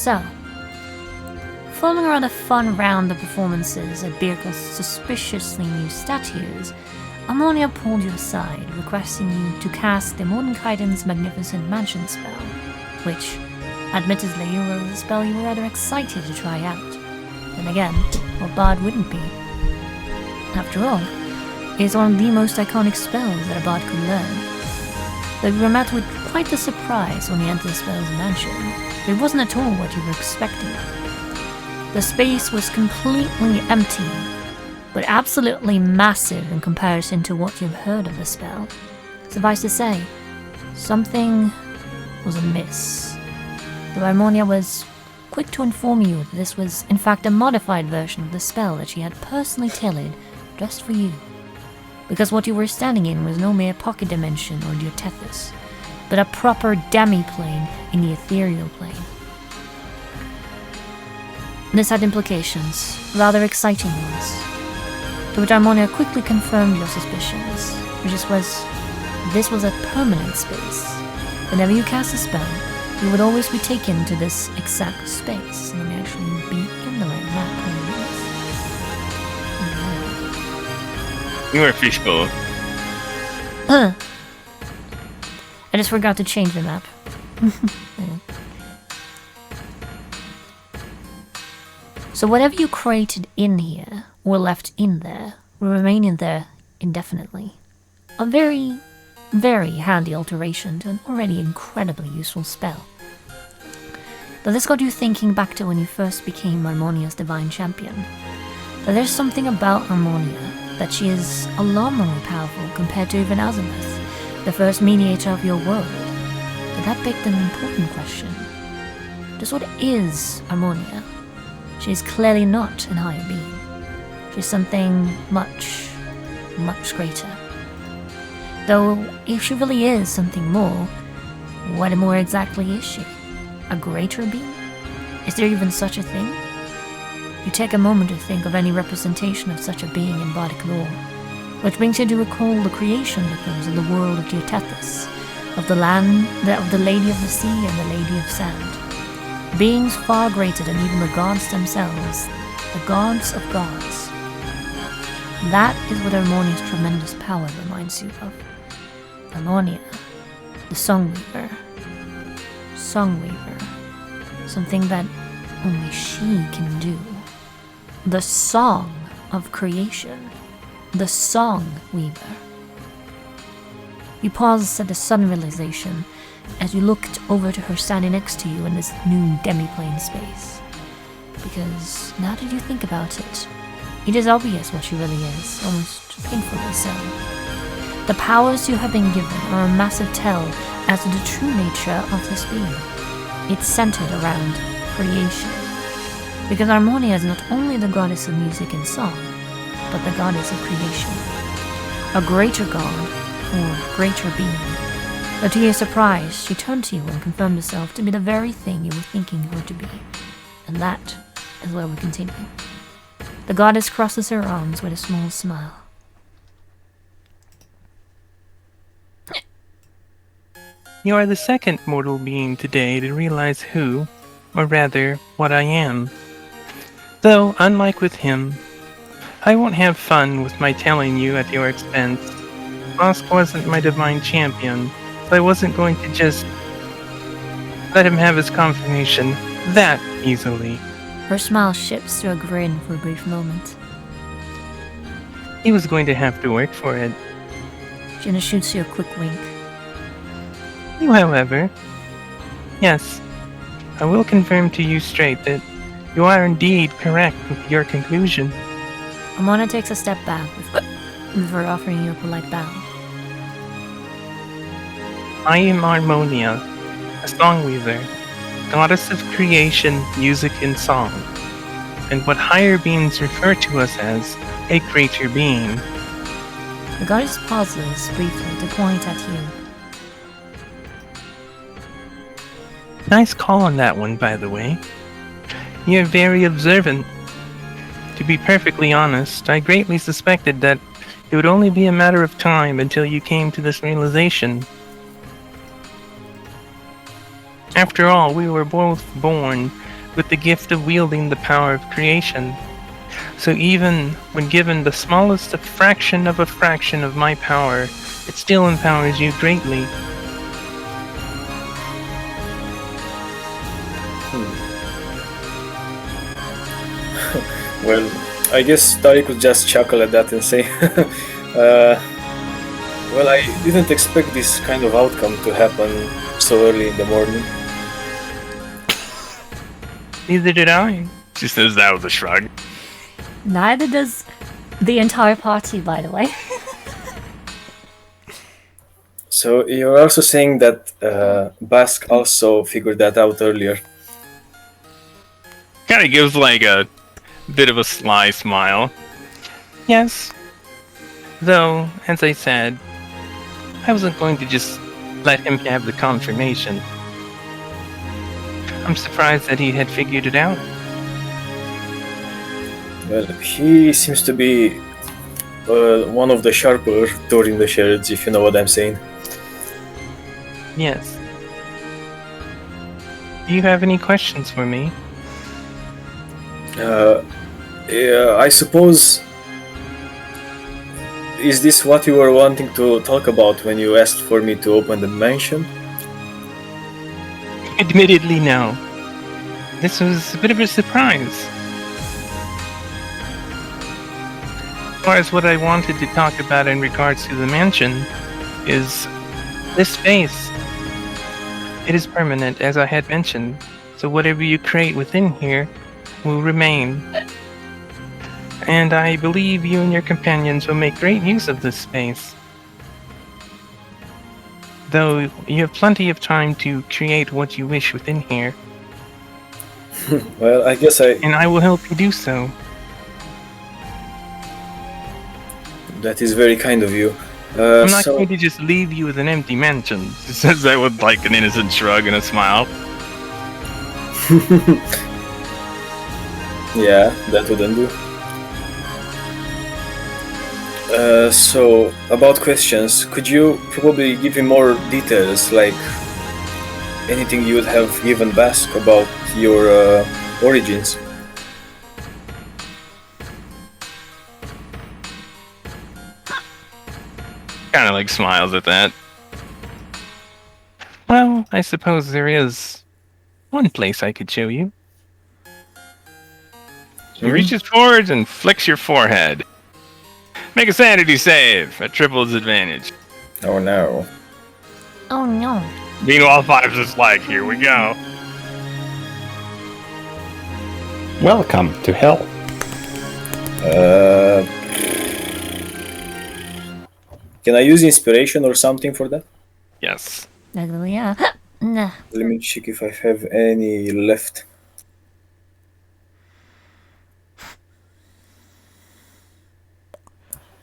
So, following around a fun round of performances at Birka's suspiciously new statues, Ammonia pulled you aside, requesting you to cast the Mordenkaiden's magnificent mansion spell, which, admittedly, was a spell you were rather excited to try out. Then again, what bard wouldn't be? After all, it is one of the most iconic spells that a bard could learn. Though you were met with quite a surprise when you entered the spell's mansion, it wasn't at all what you were expecting. The space was completely empty, but absolutely massive in comparison to what you've heard of the spell. Suffice to say, something was amiss. Though Harmonia was quick to inform you that this was in fact a modified version of the spell that she had personally tailored just for you. Because what you were standing in was no mere pocket dimension or geotethys, but a proper demi-plane in the ethereal plane. This had implications, rather exciting ones, to which Harmonia quickly confirmed your suspicions, which was this was a permanent space. Whenever you cast a spell, you would always be taken to this exact space, and then actually be in the right map. You are fishbowl. I just forgot to change the map. So whatever you created in here, or left in there, will remain in there indefinitely. A very, very handy alteration to an already incredibly useful spell. But this got you thinking back to when you first became Harmonia's divine champion. That there's something about Harmonia, that she is alarmingly powerful compared to even Azimuth, the first mediator of your world. But that begged an important question. Just what is Harmonia? She is clearly not an higher being. She's something much, much greater. Though, if she really is something more, what more exactly is she? A greater being? Is there even such a thing? You take a moment to think of any representation of such a being in Bardic lore, which brings you to recall the creation mythos of the world of Geotethys, of the land, of the Lady of the Sea and the Lady of Sand. Beings far greater than even the gods themselves, the gods of gods. That is what Harmonia's tremendous power reminds you of. Harmonia, the Songweaver. Songweaver. Something that only she can do. The song of creation. The Song Weaver. You paused at a sudden realization as you looked over to her standing next to you in this new demi-plane space. Because now that you think about it, it is obvious what she really is, almost painfully so. The powers you have been given are a massive tell as to the true nature of this being. It's centered around creation. Because Harmonia is not only the goddess of music and song, but the goddess of creation. A greater god, or greater being. But to your surprise, she turned to you and confirmed herself to be the very thing you were thinking her to be. And that is where we continue. The goddess crosses her arms with a small smile. You are the second mortal being today to realize who, or rather, what I am. Though, unlike with him, I won't have fun with my telling you at your expense. Bosk wasn't my divine champion, so I wasn't going to just let him have his confirmation that easily. Her smile shifts to a grin for a brief moment. He was going to have to work for it. Jenna shoots you a quick wink. You, however, yes, I will confirm to you straight that you are indeed correct with your conclusion. Amona takes a step back before offering you a polite bow. I am Harmonia, a songweaver, goddess of creation, music, and song, and what higher beings refer to us as a greater being. The goddess pauses briefly to point at you. Nice call on that one, by the way. You're very observant. To be perfectly honest, I greatly suspected that it would only be a matter of time until you came to this realization. After all, we were both born with the gift of wielding the power of creation. So even when given the smallest fraction of a fraction of my power, it still empowers you greatly. Well, I guess Tari could just chuckle at that and say, well, I didn't expect this kind of outcome to happen so early in the morning. Neither did I. She says that with a shrug. Neither does the entire party, by the way. So you're also saying that Bask also figured that out earlier. Kind of gives like a bit of a sly smile. Yes. Though, as I said, I wasn't going to just let him have the confirmation. I'm surprised that he had figured it out. Well, he seems to be one of the sharper during the shards, if you know what I'm saying. Yes. Do you have any questions for me? Yeah, I suppose. Is this what you were wanting to talk about when you asked for me to open the mansion? Admittedly, no. This was a bit of a surprise. As far as what I wanted to talk about in regards to the mansion is this space. It is permanent, as I had mentioned, so whatever you create within here will remain. And I believe you and your companions will make great use of this space. Though you have plenty of time to create what you wish within here. Well, I guess And I will help you do so. that is very kind of you. I'm not So, going to just leave you with an empty mansion. She says that with like an innocent shrug and a smile. yeah, that wouldn't do. So, about questions, could you probably give me more details, like anything you would have given Bask about your origins? Kind of like smiles at that. Well, I suppose there is one place I could show you. He reaches forwards and flicks your forehead. Make a sanity save at triple its advantage. Oh no. Oh no. Meanwhile, Five's just like, here we go. Welcome to hell. Can I use inspiration or something for that? Yes. Yeah. Nah. Let me check if I have any left.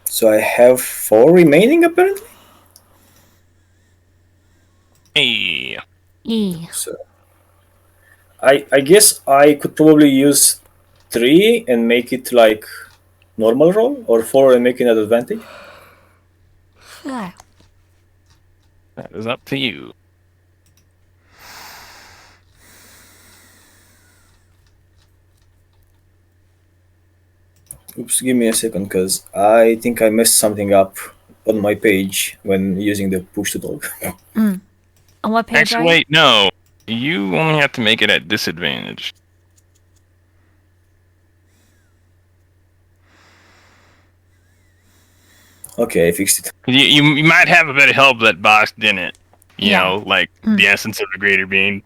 So I have 4 remaining apparently? Hey. Yeah. So I guess I could probably use 3 and make it like normal roll, or 4 and make it an advantage. Ah. That is up to you. Oops, give me a second, because I think I messed something up on my page when using the push to talk. On what page are Actually, you? wait, no. You only have to make it at disadvantage. Okay, I fixed it. You might have a bit of help that boss didn't. You Yeah. know, like the essence of the greater being.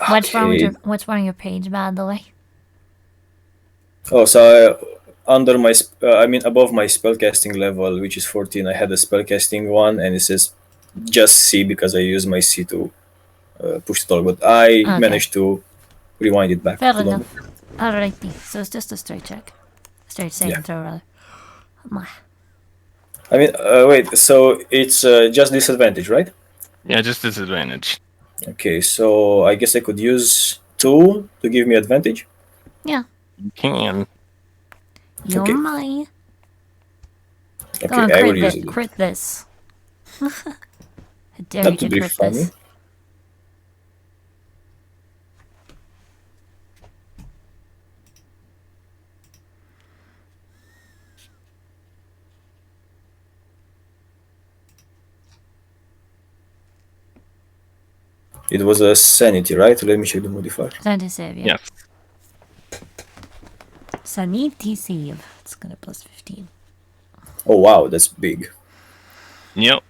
What's wrong with Okay. what's wrong with your page, by the way? Oh, so under my, above my spellcasting level, which is 14, I had a spellcasting one, and it says just C because I use my C to push the talk, but I Okay. managed to rewind it back. Fair to normal. enough. Alrighty. So it's just a straight check. Straight save Yeah. and throw, rather. My. Wait, so it's just disadvantage, right? Yeah, just disadvantage. Okay, so I guess I could use 2 to give me advantage. Yeah. You can. You're Okay. mine. Okay, Go on, I will crit, use it. crit this. How dare Not you to be crit funny. this? It was a sanity, right? Let me check the modifier. Sanity save, yeah. Yes. Sanity save. It's got a plus 15. Oh wow, that's big. Yep.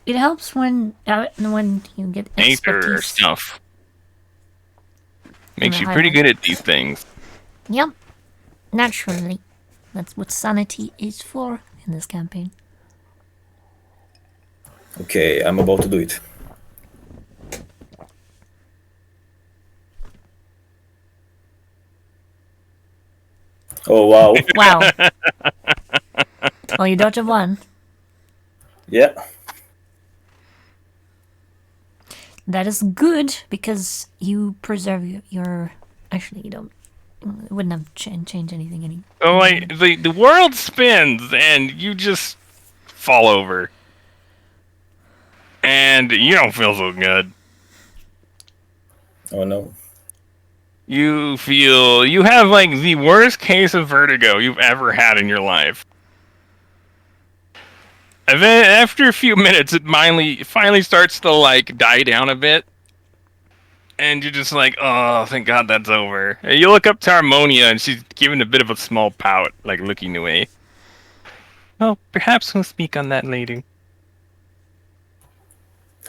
It helps when you get Nature expertise. stuff. in Makes the you high pretty roll. good at these things. Yep. Naturally. That's what sanity is for in this campaign. Okay, I'm about to do it. Oh wow. Wow. Well, you dodged a 1. Yeah. That is good because you preserve your. Actually, you don't. It wouldn't have changed anything. Oh, like the world spins and you just fall over, and you don't feel so good. Oh no. You feel you have like the worst case of vertigo you've ever had in your life. And then after a few minutes, it finally starts to like die down a bit, and you're just like, oh, thank God that's over. And you look up to Harmonia, and she's giving a bit of a small pout, like looking away. Well, perhaps we'll speak on that later.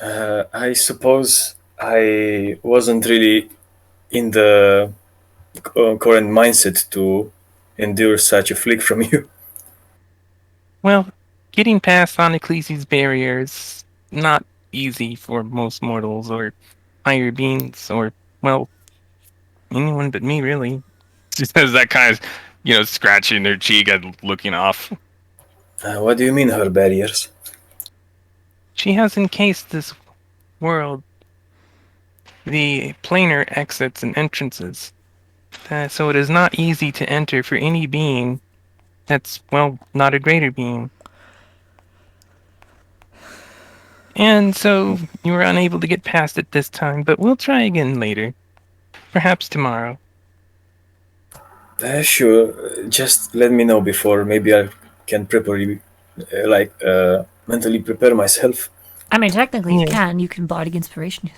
I suppose I wasn't really in the current mindset to endure such a flick from you. Well, getting past on Ecclesi's barrier is not easy for most mortals or higher beings or, well, anyone but me, really. She says that kind of, scratching her cheek and looking off. What do you mean, her barriers? She has encased this world, the planar exits and entrances, so it is not easy to enter for any being that's, well, not a greater being. And so you were unable to get past it this time, but we'll try again later. Perhaps tomorrow. Sure. Just let me know before. Maybe I can mentally prepare myself. I mean, technically, you Yeah. can. You can bardic inspiration.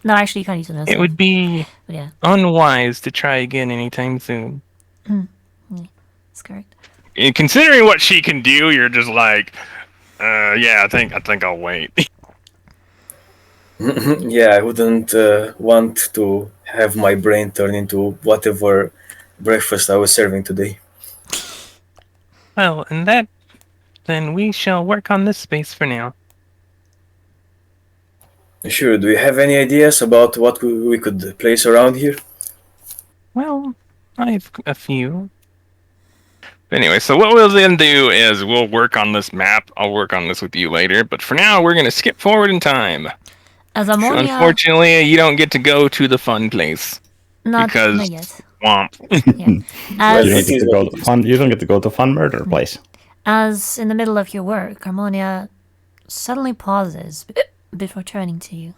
No, actually, you can't use it. It would be But yeah, unwise to try again anytime soon. that's correct. And considering what she can do, you're just like, yeah, I think I'll wait. Yeah, I wouldn't want to have my brain turn into whatever breakfast I was serving today. Well, then we shall work on this space for now. Sure. Do you have any ideas about what we could place around here? Well, I've a few. Anyway, so what we'll then do is we'll work on this map. I'll work on this with you later, but for now, we're going to skip forward in time. As Ammonia, Unfortunately, you don't get to go to the fun place. not because yet. womp. Yeah. Well, You don't As, get to go to fun. You don't get to go to fun murder place. as in the middle of your work, Harmonia suddenly pauses before turning to you.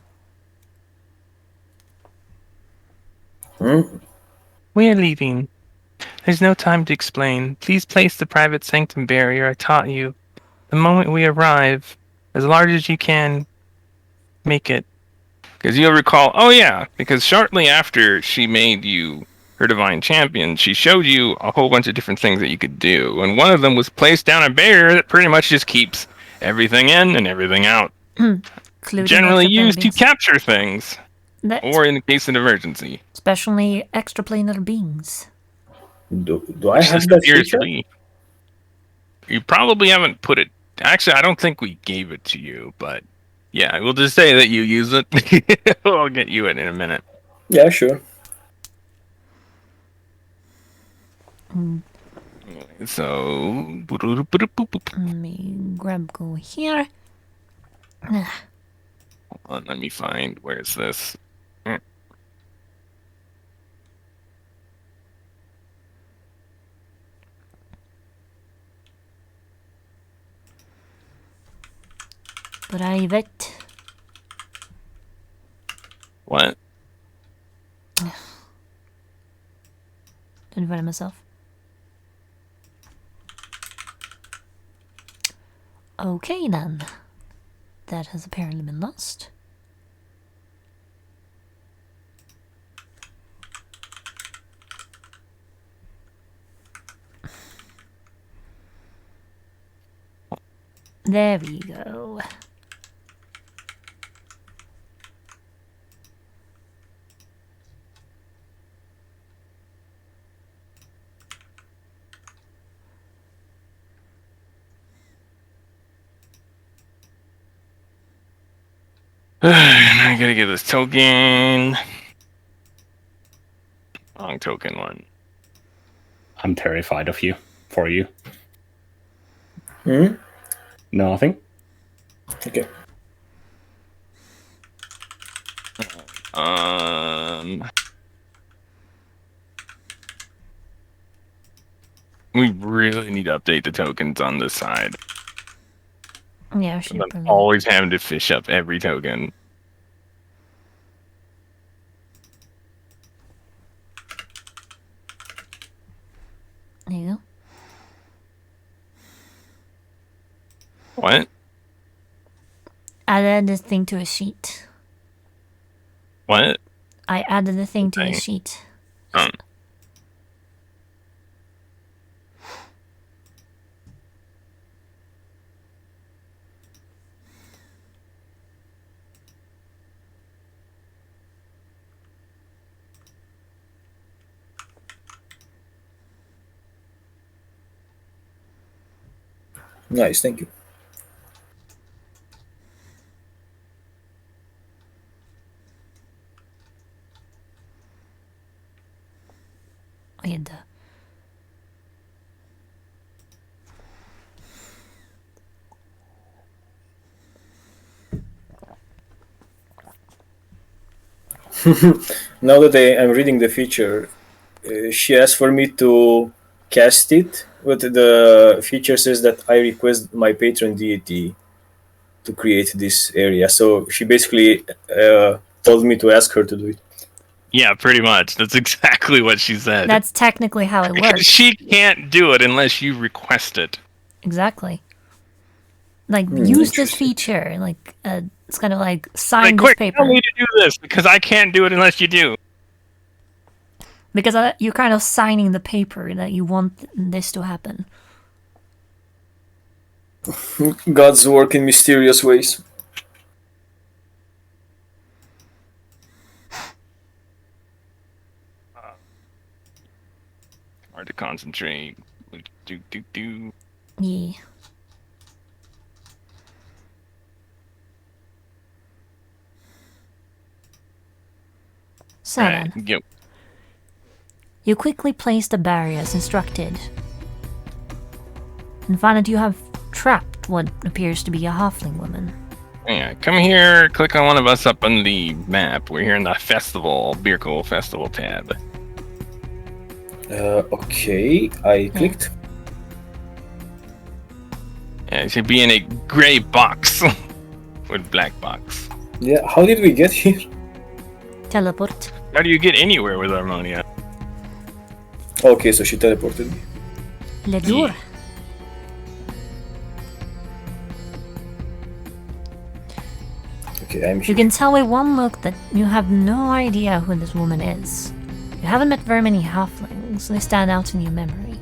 We are leaving. There's no time to explain. Please place the private sanctum barrier I taught you. The moment we arrive, as large as you can, make it. Because you'll recall, oh yeah, because shortly after she made you her divine champion, she showed you a whole bunch of different things that you could do. And one of them was place down a barrier that pretty much just keeps everything in and everything out. Including Generally extraplanar used to beings. capture things, That's or in the case of emergency. especially extraplanar beings. Do I have that feature? Seriously. You probably haven't put it. Actually, I don't think we gave it to you, but yeah, we'll just say that you use it. I'll get you it in a minute. Yeah, sure. So, Let me grab go here. hold on, let me find. Where's this? Private. What? Didn't find it myself. Okay then. That has apparently been lost. There we go. I gotta get this token. Wrong token one. I'm terrified of you. For you. Hmm? Nothing. Okay. We really need to update the tokens on this side. Yeah, I should I'm probably. always having to fish up every token. There you go. What? Added the thing to a sheet. What? I added the thing to the Okay. sheet. Nice, thank you. I had the. Now that I'm reading the feature, she asked for me to cast it, but the feature says that I request my patron deity to create this area. So she basically told me to ask her to do it. Yeah, pretty much. That's exactly what she said. That's technically how it Because works. she can't do it unless you request it. Exactly. Like, use this Interesting. feature. Like, it's kind of like sign Like, this quick, paper. tell me to do this because I can't do it unless you do. Because you're kind of signing the paper that you want this to happen. God's work in mysterious ways. Hard to concentrate. Do. Yeah. So then, Right, go. you quickly place the barrier as instructed, and find that you have trapped what appears to be a halfling woman. Yeah, come here, click on one of us up on the map. We're here in the festival, Beercool Festival tab. Okay, I clicked. Yeah, it should be in a gray box with black box. Yeah, how did we get here? Teleport. How do you get anywhere with Harmonia? Okay, so she teleported me. Ledur. Yeah. Okay, I'm You here. can tell with one look that you have no idea who this woman is. You haven't met very many halflings, so they stand out in your memory.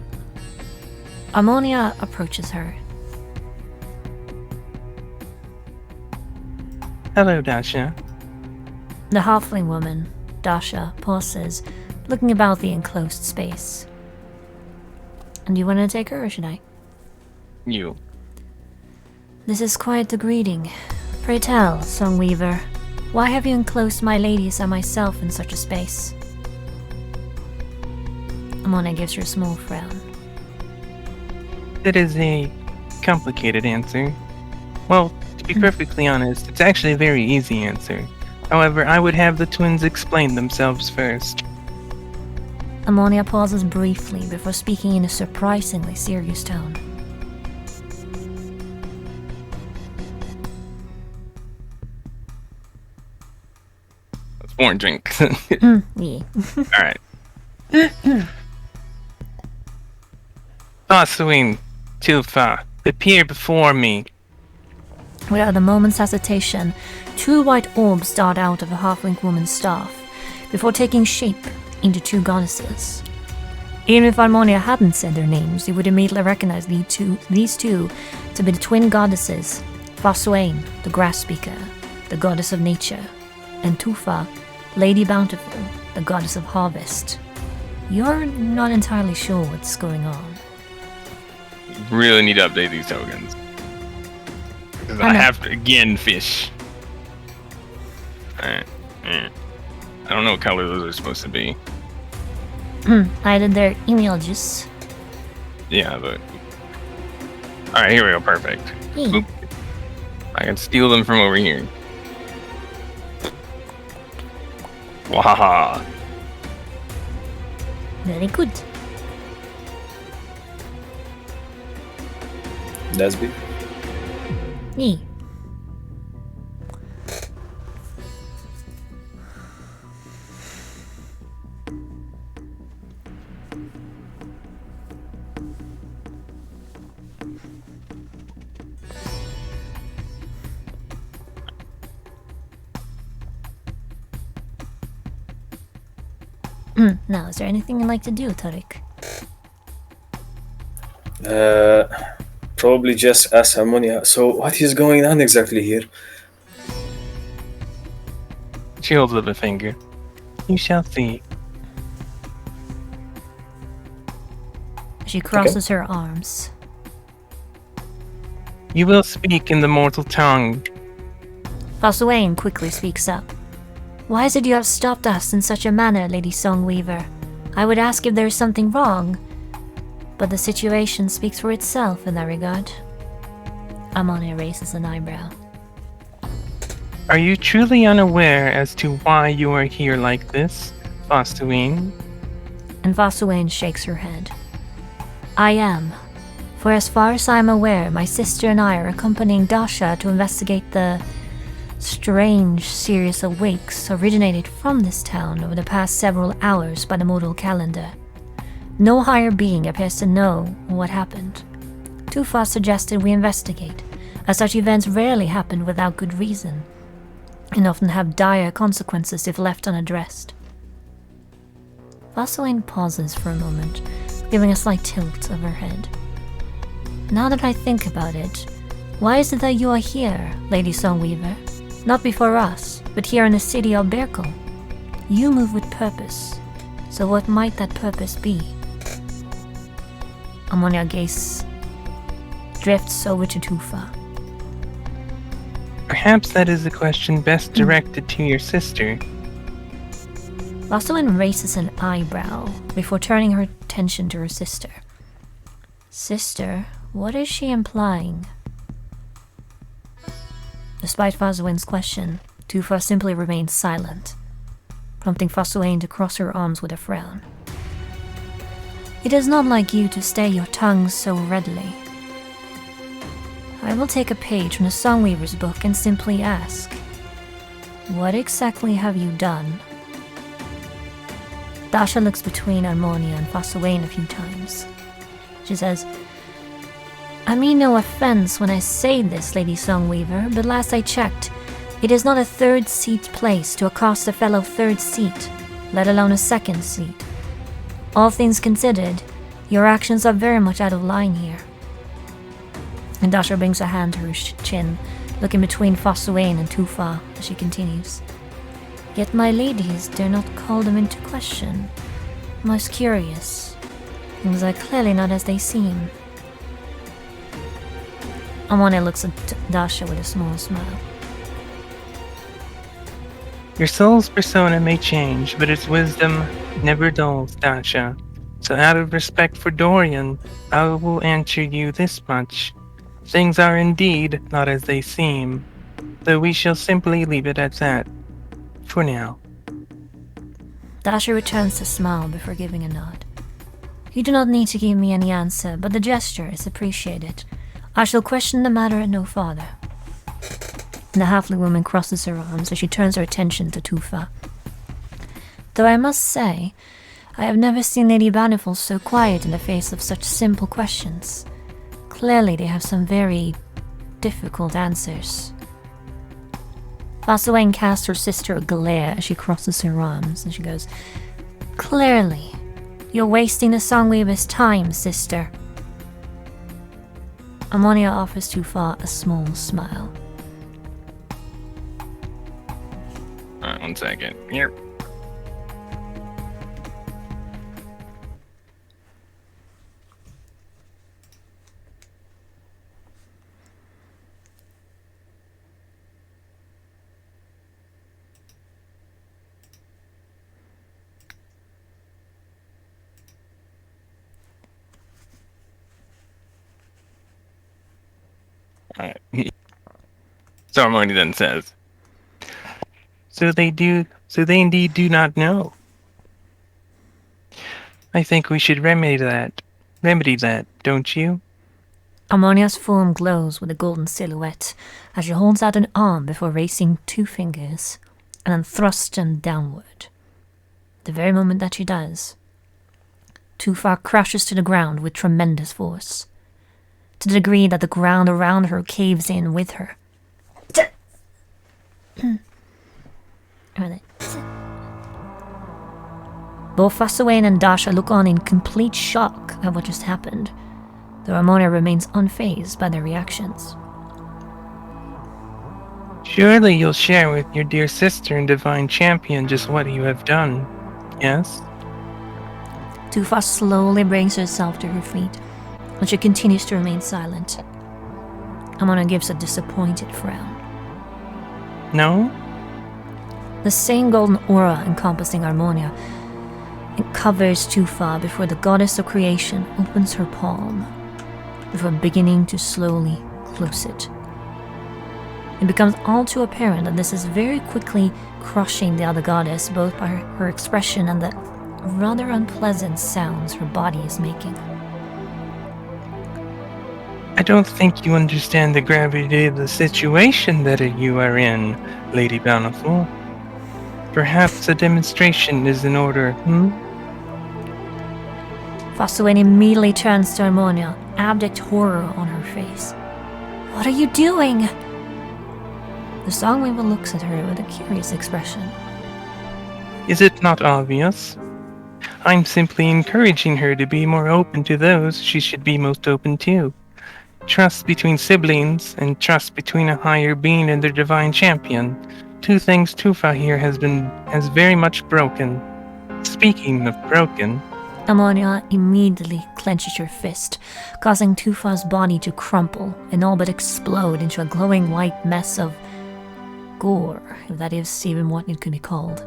Harmonia approaches her. Hello, Dasha. The halfling woman, Dasha, pauses, looking about the enclosed space. And you want to take her, or should I? You. This is quite the greeting. Pray tell, Songweaver, why have you enclosed my ladies and myself in such a space? Amona gives her a small frown. That is a complicated answer. Well, to be perfectly honest, it's actually a very easy answer. However, I would have the twins explain themselves first. Ammonia pauses briefly before speaking in a surprisingly serious tone. Let's pour and drink. Yeah. Alright. Hosoi, Tufa, appear before me. Without a moment's hesitation, two white orbs dart out of the halfling woman's staff, before taking shape into two goddesses. Even if Harmonia hadn't said their names, you would immediately recognize these two to to be the twin goddesses, Hosoi, the grass speaker, the goddess of nature, and Tufa, Lady Bountiful, the goddess of harvest. You're not entirely sure what's going on. Really need to update these tokens. Because I have to, again, fish. I don't know what color those are supposed to be. Either they're images. Yeah, but... Alright, here we go, perfect. Boop. I can steal them from over here. Wahaha. Very good. That's big. Yee. Now, is there anything you'd like to do, Tariq? Probably just ask Harmonia. So what is going on exactly here? She holds up a finger. You shall see. She crosses her arms. You will speak in the mortal tongue. Hosoi quickly speaks up. Why is it you have stopped us in such a manner, Lady Songweaver? I would ask if there is something wrong, but the situation speaks for itself in that regard. Amane raises an eyebrow. Are you truly unaware as to why you are here like this, Hosoi? And Hosoi shakes her head. I am. For as far as I am aware, my sister and I are accompanying Dasha to investigate the strange series of wakes originated from this town over the past several hours by the modal calendar. No higher being appears to know what happened. Tufa suggested we investigate, as such events rarely happen without good reason, and often have dire consequences if left unaddressed. Hosoi pauses for a moment, giving a slight tilt of her head. Now that I think about it, why is it that you are here, Lady Songweaver? Not before us, but here in the city of Berkel. You move with purpose, so what might that purpose be? Amonia's gaze drifts over to Tufa. Perhaps that is a question best directed to your sister. Hosoi raises an eyebrow before turning her attention to her sister. Sister, what is she implying? Despite Hosoi's question, Tufa simply remains silent, prompting Hosoi to cross her arms with a frown. It is not like you to stay your tongue so readily. I will take a page from the Songweaver's book and simply ask, what exactly have you done? Dasha looks between Harmonia and Hosoi a few times. She says, I mean no offense when I say this, Lady Songweaver, but last I checked, it is not a third seat place to accost a fellow third seat, let alone a second seat. All things considered, your actions are very much out of line here. And Dasha brings a hand to her chin, looking between Hosoi and Tufa as she continues. Yet my ladies dare not call them into question. Most curious. Things are clearly not as they seem. Amane looks at Dasha with a small smile. Your soul's persona may change, but its wisdom never dulls, Dasha. So out of respect for Dorian, I will answer you this much. Things are indeed not as they seem, though we shall simply leave it at that. For now. Dasha returns the smile before giving a nod. You do not need to give me any answer, but the gesture is appreciated. I shall question the matter no farther. The halfling woman crosses her arms as she turns her attention to Tufa. Though I must say, I have never seen Lady Bountiful so quiet in the face of such simple questions. Clearly they have some very difficult answers. Hosoi casts her sister a glare as she crosses her arms, and she goes, Clearly, you're wasting the Songweaver's time, sister. Harmonia offers Tufa a small smile. 1 second. Here. Alright. So Harmonia then says, So they indeed do not know. I think we should remedy that, don't you? Harmonia's form glows with a golden silhouette as she holds out an arm before raising 2 fingers and then thrusts them downward. The very moment that she does, Tufa crashes to the ground with tremendous force, to the degree that the ground around her caves in with her. Both Hosoi and Dasha look on in complete shock at what just happened, though Harmonia remains unfazed by their reactions. Surely you'll share with your dear sister and divine champion just what you have done, yes? Tufa slowly brings herself to her feet, and she continues to remain silent. Harmonia gives a disappointed frown. No? The same golden aura encompassing Harmonia, it covers Tufa before the goddess of creation opens her palm, before beginning to slowly close it. It becomes all too apparent that this is very quickly crushing the other goddess, both by her expression and the rather unpleasant sounds her body is making. I don't think you understand the gravity of the situation that you are in, Lady Bountiful. Perhaps a demonstration is in order, Hosoi immediately turns to Harmonia, abject horror on her face. What are you doing? The Songweaver looks at her with a curious expression. Is it not obvious? I'm simply encouraging her to be more open to those she should be most open to. Trust between siblings, and trust between a higher being and their divine champion. 2 things Tufa here has very much broken. Speaking of broken... Harmonia immediately clenches her fist, causing Tufa's body to crumple and all but explode into a glowing white mess of gore, if that is even what it could be called,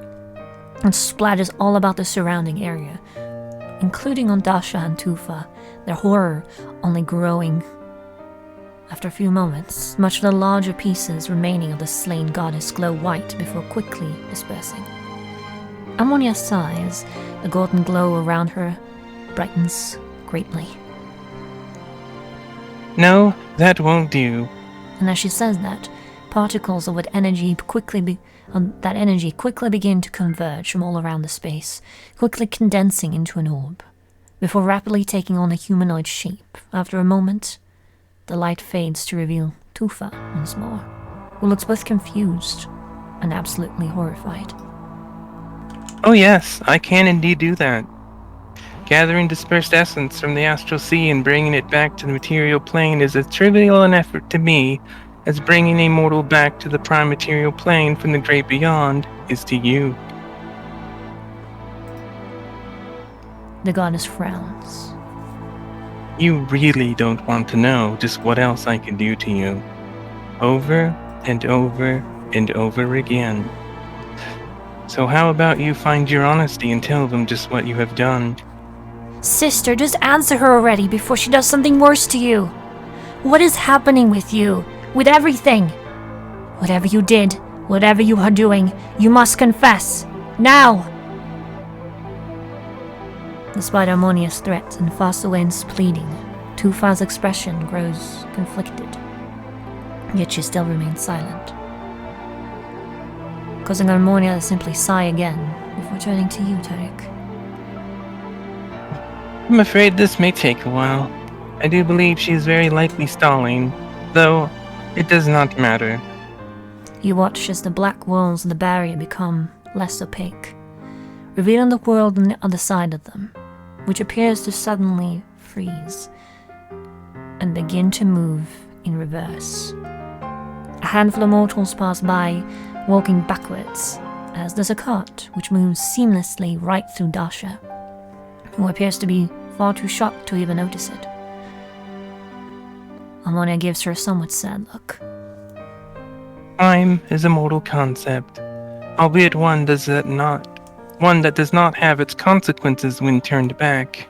and splatters all about the surrounding area, including on Dasha and Tufa, their horror only growing. After a few moments, much of the larger pieces remaining of the slain goddess glow white before quickly dispersing. Harmonia sighs, the golden glow around her brightens greatly. No, that won't do. And as she says that, particles of that energy quickly begin to converge from all around the space, quickly condensing into an orb, before rapidly taking on a humanoid shape. After a moment, the light fades to reveal Tufa once more, who looks both confused and absolutely horrified. Oh yes, I can indeed do that. Gathering dispersed essence from the astral sea and bringing it back to the material plane is as trivial an effort to me as bringing a mortal back to the prime material plane from the great beyond is to you. The goddess frowns. You really don't want to know just what else I can do to you. Over and over and over again. So how about you find your honesty and tell them just what you have done? Sister, just answer her already before she does something worse to you. What is happening with you? With everything? Whatever you did, whatever you are doing, you must confess. Now! Despite Harmonia's threats and Hosoi's pleading, Tufa's expression grows conflicted. Yet she still remains silent, causing Harmonia to simply sigh again before turning to you, Tarek. I'm afraid this may take a while. I do believe she is very likely stalling, though it does not matter. You watch as the black walls of the barrier become less opaque, revealing the world on the other side of them, which appears to suddenly freeze. and begin to move in reverse. A handful of mortals pass by, walking backwards, as does a cart, which moves seamlessly right through Dasha, who appears to be far too shocked to even notice it. Ammonia gives her a somewhat sad look. Time is a mortal concept, albeit one that does not have its consequences when turned back.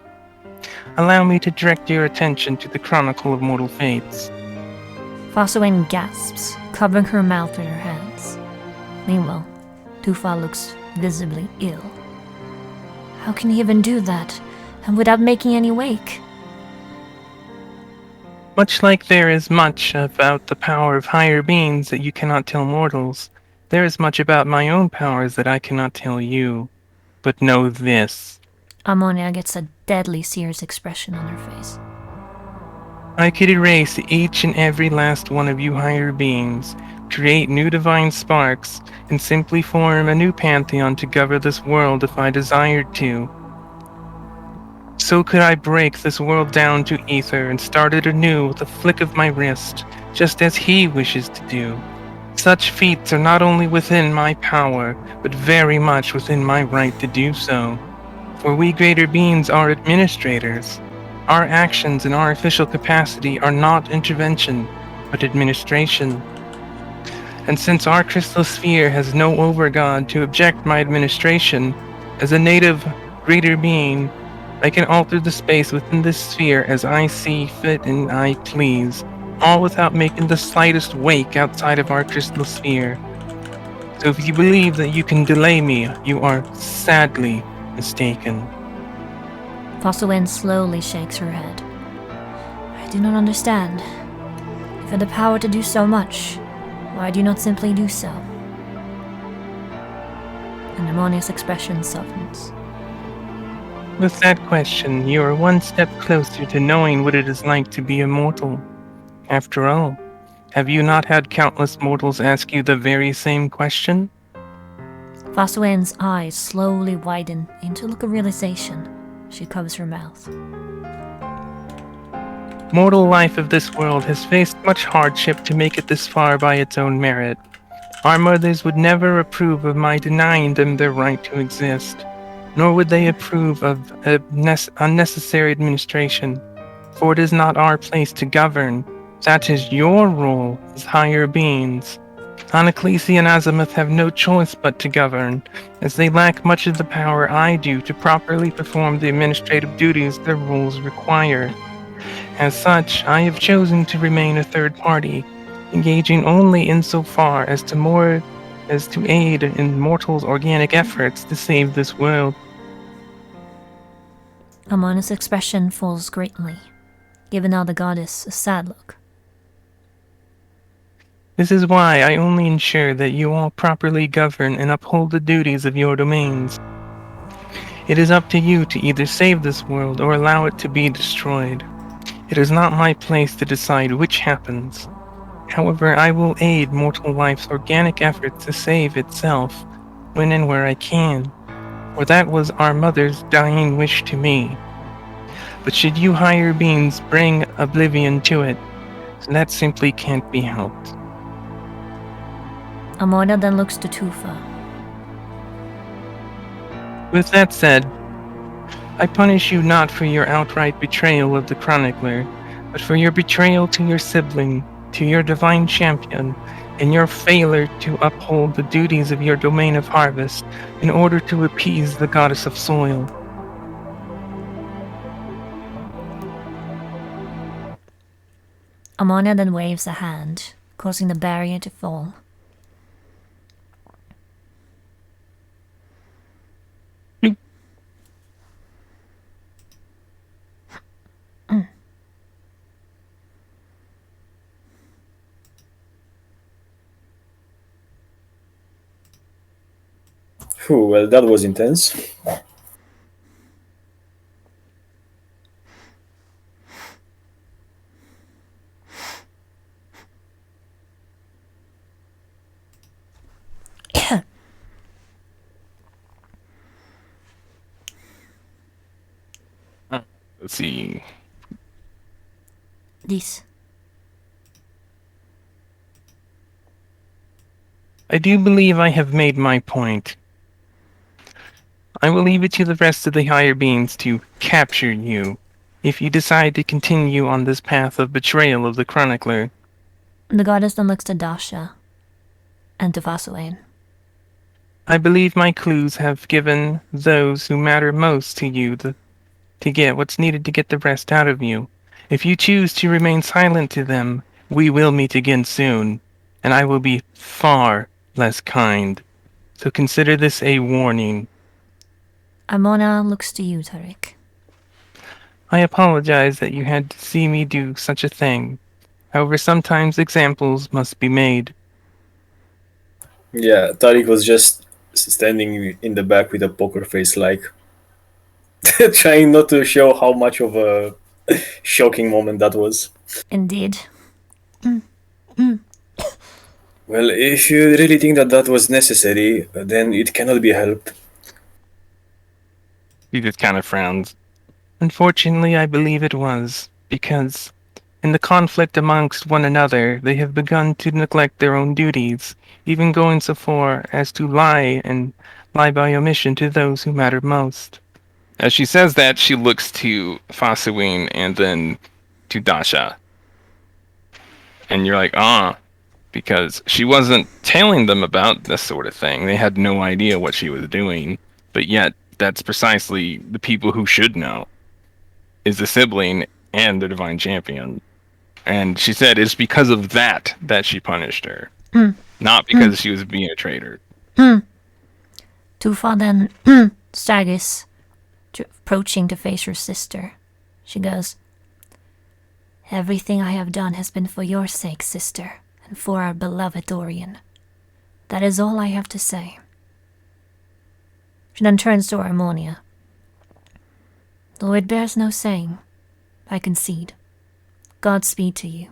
Allow me to direct your attention to the Chronicle of Mortal Fates. Hosoi gasps, covering her mouth with her hands. Meanwhile, Tufa looks visibly ill. How can he even do that, and without making any wake? Much like there is much about the power of higher beings that you cannot tell mortals, there is much about my own powers that I cannot tell you. But know this. Ammonia gets a deadly serious expression on her face. I could erase each and every last one of you higher beings, create new divine sparks, and simply form a new pantheon to govern this world if I desired to. So could I break this world down to ether and start it anew with a flick of my wrist, just as he wishes to do. Such feats are not only within my power, but very much within my right to do so. For we greater beings are administrators. Our actions in our official capacity are not intervention, but administration. And since our crystal sphere has no overgod to object my administration, as a native greater being, I can alter the space within this sphere as I see fit and I please, all without making the slightest wake outside of our crystal sphere. So if you believe that you can delay me, you are sadly mistaken. Hosoi slowly shakes her head. I do not understand. If you had the power to do so much, why do you not simply do so? And Ammonia's expression softens. With that question, you are one step closer to knowing what it is like to be immortal. After all, have you not had countless mortals ask you the very same question? Hosoi's eyes slowly widen into a look of realization. She covers her mouth. Mortal life of this world has faced much hardship to make it this far by its own merit. Our mothers would never approve of my denying them their right to exist, nor would they approve of unnecessary administration, for it is not our place to govern. That is your role as higher beings. Anaclesia and Azimuth have no choice but to govern, as they lack much of the power I do to properly perform the administrative duties their rules require. As such, I have chosen to remain a third party, engaging only insofar as to aid in mortals' organic efforts to save this world. Ammonia's expression falls greatly, giving now the goddess a sad look. This is why I only ensure that you all properly govern and uphold the duties of your domains. It is up to you to either save this world or allow it to be destroyed. It is not my place to decide which happens. However, I will aid mortal life's organic efforts to save itself when and where I can, for that was our mother's dying wish to me. But should you higher beings bring oblivion to it, that simply can't be helped. Ammonia then looks to Tufa. With that said, I punish you not for your outright betrayal of the Chronicler, but for your betrayal to your sibling, to your divine champion, and your failure to uphold the duties of your domain of harvest in order to appease the goddess of soil. Ammonia then waves a hand, causing the barrier to fall. Phew, well, that was intense. Let's see. This. I do believe I have made my point. I will leave it to the rest of the higher beings to capture you if you decide to continue on this path of betrayal of the chronicler. The goddess then looks to Dasha and to Hosoi. I believe my clues have given those who matter most to you to get what's needed to get the rest out of you. If you choose to remain silent to them, we will meet again soon, and I will be far less kind. So consider this a warning. Amona looks to you, Tariq. I apologize that you had to see me do such a thing. However, sometimes examples must be made. Yeah, Tariq was just standing in the back with a poker face, like trying not to show how much of a shocking moment that was. Indeed. Well, if you really think that that was necessary, then it cannot be helped. He just kind of frowns. Unfortunately, I believe it was, because in the conflict amongst one another, they have begun to neglect their own duties, even going so far as to lie by omission to those who matter most. As she says that, she looks to Fasawin and then to Dasha. And you're like, because she wasn't telling them about this sort of thing. They had no idea what she was doing, but yet that's precisely the people who should know, is the sibling and the divine champion. And she said it's because of that she punished her, not because she was being a traitor. Tufa then staggers, approaching to face her sister. She goes, "Everything I have done has been for your sake, sister, and for our beloved Dorian. That is all I have to say." She then turns to Harmonia. "Though it bears no saying, I concede. Godspeed to you."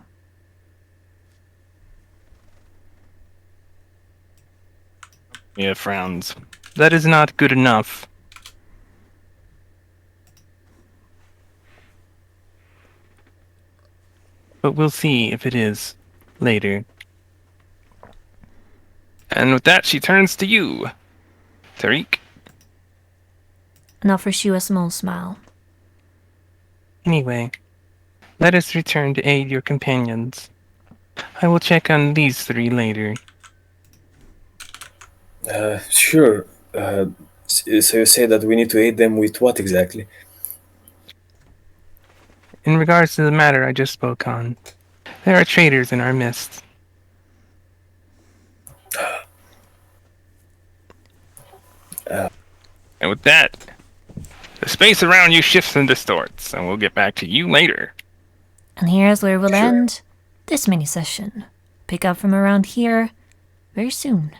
Mia frowns. That is not good enough. But we'll see if it is later. And with that, she turns to you, Tariq. And offers you a small smile. Anyway, let us return to aid your companions. I will check on these three later. Sure. So you say that we need to aid them with what exactly? In regards to the matter I just spoke on, there are traitors in our midst. And with that, the space around you shifts and distorts, and we'll get back to you later. And here's where we'll Sure. end this mini session. Pick up from around here very soon.